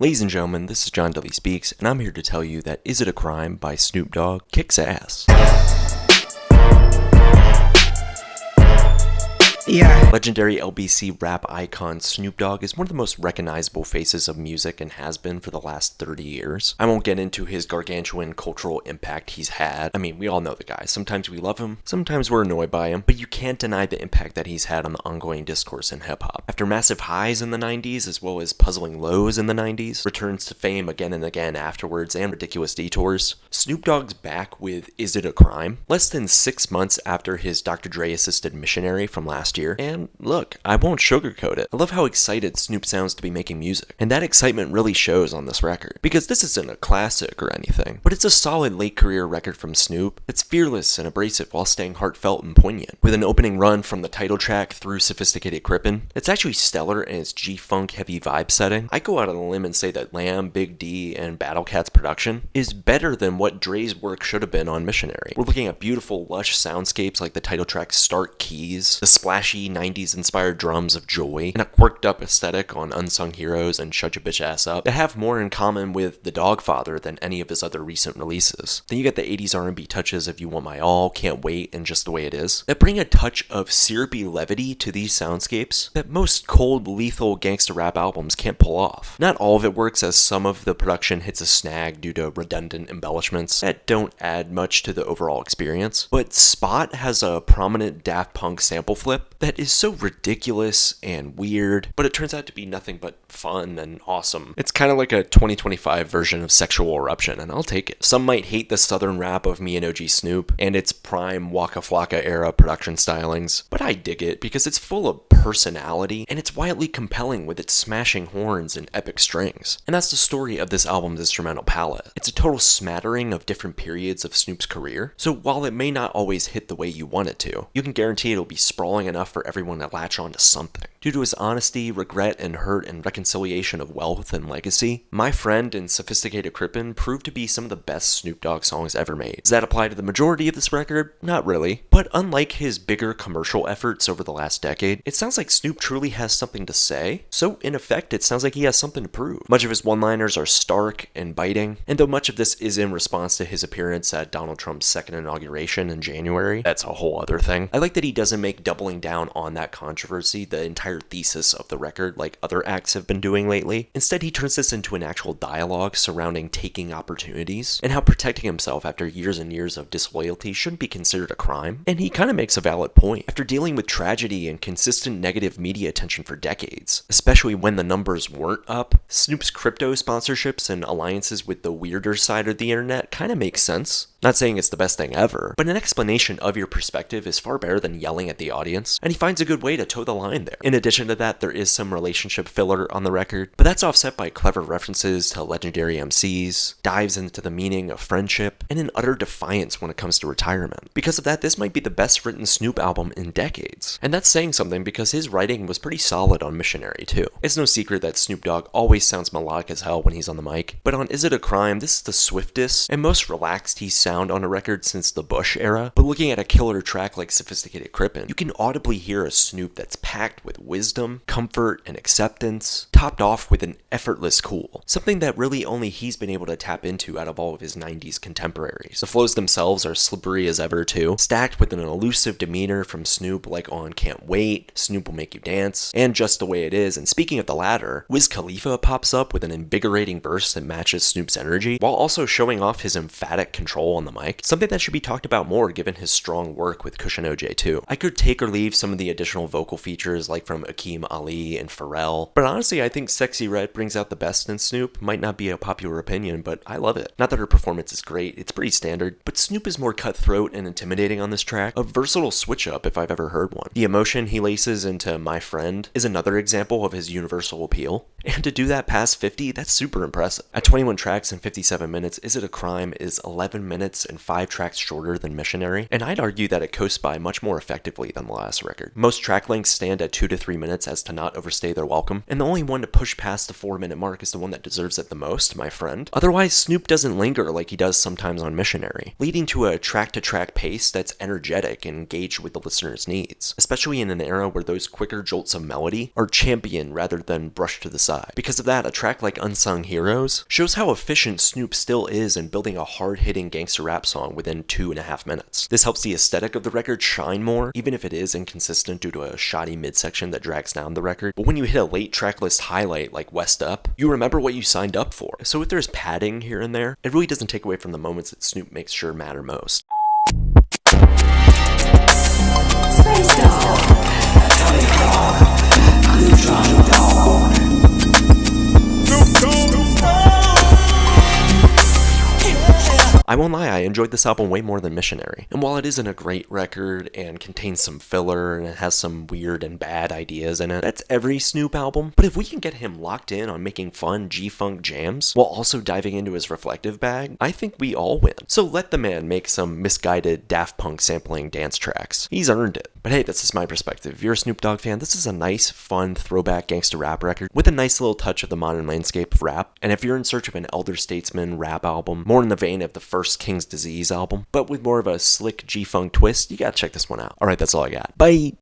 Ladies and gentlemen, this is John Dudley Speaks, and I'm here to tell you that Is It a Crime by Snoop Dogg kicks ass. Yeah. Legendary LBC rap icon Snoop Dogg is one of the most recognizable faces of music and has been for the last 30 years. I won't get into his gargantuan cultural impact he's had. I mean, we all know the guy. Sometimes we love him, sometimes we're annoyed by him, but you can't deny the impact that he's had on the ongoing discourse in hip-hop. After massive highs in the 90s, as well as puzzling lows in the 90s, returns to fame again and again afterwards, and ridiculous detours, Snoop Dogg's back with Is It a Crime? Less than 6 months after his Dr. Dre-assisted Missionary from last year. And look, I won't sugarcoat it. I love how excited Snoop sounds to be making music, and that excitement really shows on this record. Because this isn't a classic or anything, but it's a solid late career record from Snoop that's fearless and abrasive while staying heartfelt and poignant. With an opening run from the title track through Sophisticated Crippin, it's actually stellar in its G-Funk heavy vibe setting. I go out on a limb and say that Lamb, Big D, and Battle Cat's production is better than what Dre's work should have been on Missionary. We're looking at beautiful, lush soundscapes like the title track's Start Keys, the splashy 90s inspired drums of Joy, and a quirked up aesthetic on Unsung Heroes and Shut Your Bitch Ass Up that have more in common with The Dogfather than any of his other recent releases. Then you get the 80s R&B touches of You Want My All, Can't Wait, and Just the Way It Is that bring a touch of syrupy levity to these soundscapes that most cold, lethal gangsta rap albums can't pull off. Not all of it works, as some of the production hits a snag due to redundant embellishments that don't add much to the overall experience, but Spot has a prominent Daft Punk sample flip that is so ridiculous and weird, but it turns out to be nothing but fun and awesome. It's kind of like a 2025 version of Sexual Eruption, and I'll take it. Some might hate the southern rap of N OG Snoop and its prime Waka Flocka era production stylings, but I dig it because it's full of personality and it's wildly compelling with its smashing horns and epic strings. And that's the story of this album's instrumental palette. It's a total smattering of different periods of Snoop's career, so while it may not always hit the way you want it to, you can guarantee it'll be sprawling enough for everyone to latch on to something. Due to his honesty, regret, and hurt and reconciliation of wealth and legacy, My Friend and Sophisticated Crippin proved to be some of the best Snoop Dogg songs ever made. Does that apply to the majority of this record? Not really. But unlike his bigger commercial efforts over the last decade, it sounds like Snoop truly has something to say. So in effect, it sounds like he has something to prove. Much of his one-liners are stark and biting, and though much of this is in response to his appearance at Donald Trump's second inauguration in January, that's a whole other thing. I like that he doesn't make doubling down on that controversy the entire thesis of the record like other acts have been doing lately. Instead, he turns this into an actual dialogue surrounding taking opportunities and how protecting himself after years and years of disloyalty shouldn't be considered a crime. And he kind of makes a valid point. After dealing with tragedy and consistent negative media attention for decades, especially when the numbers weren't up, Snoop's crypto sponsorships and alliances with the weirder side of the internet kind of make sense. Not saying it's the best thing ever, but an explanation of your perspective is far better than yelling at the audience, and he finds a good way to toe the line there. In addition to that, there is some relationship filler on the record, but that's offset by clever references to legendary MCs, dives into the meaning of friendship, and an utter defiance when it comes to retirement. Because of that, this might be the best written Snoop album in decades. And that's saying something because his writing was pretty solid on Missionary too. It's no secret that Snoop Dogg always sounds melodic as hell when he's on the mic, but on Is It a Crime, this is the swiftest and most relaxed he's sound on a record since the Bush era. But looking at a killer track like Sophisticated Crippin, you can audibly hear a Snoop that's packed with wisdom, comfort, and acceptance, topped off with an effortless cool. Something that really only he's been able to tap into out of all of his 90s contemporaries. The flows themselves are slippery as ever too, stacked with an elusive demeanor from Snoop like on Can't Wait, Snoop Will Make You Dance, and Just the Way It Is. And speaking of the latter, Wiz Khalifa pops up with an invigorating verse that matches Snoop's energy, while also showing off his emphatic control on the mic, something that should be talked about more given his strong work with Cushion OJ too. I could take or leave some of the additional vocal features like from Akeem Ali and Pharrell, but honestly I think Sexy Red brings out the best in Snoop. Might not be a popular opinion, but I love it. Not that her performance is great, it's pretty standard, but Snoop is more cutthroat and intimidating on this track, a versatile switch up if I've ever heard one. The emotion he laces into My Friend is another example of his universal appeal, and to do that past 50, that's super impressive. At 21 tracks and 57 minutes, Is It a Crime is 11 minutes minutes and 5 tracks shorter than Missionary, and I'd argue that it coasts by much more effectively than the last record. Most track lengths stand at 2 to 3 minutes as to not overstay their welcome, and the only one to push past the 4-minute mark is the one that deserves it the most, my friend. Otherwise, Snoop doesn't linger like he does sometimes on Missionary, leading to a track-to-track pace that's energetic and engaged with the listener's needs, especially in an era where those quicker jolts of melody are championed rather than brushed to the side. Because of that, a track like Unsung Heroes shows how efficient Snoop still is in building a hard-hitting gangster rap song within 2.5 minutes. This helps the aesthetic of the record shine more, even if it is inconsistent due to a shoddy midsection that drags down the record. But when you hit a late tracklist highlight like West Up, you remember what you signed up for. So if there's padding here and there, it really doesn't take away from the moments that Snoop makes sure matter most. I won't lie, I enjoyed this album way more than Missionary. And while it isn't a great record and contains some filler and it has some weird and bad ideas in it, that's every Snoop album. But if we can get him locked in on making fun G-Funk jams while also diving into his reflective bag, I think we all win. So let the man make some misguided Daft Punk sampling dance tracks. He's earned it. But hey, that's just my perspective. If you're a Snoop Dogg fan, this is a nice, fun, throwback gangster rap record with a nice little touch of the modern landscape of rap. And if you're in search of an elder statesman rap album, more in the vein of the first King's Disease album, but with more of a slick G-Funk twist, you gotta check this one out. Alright, that's all I got. Bye!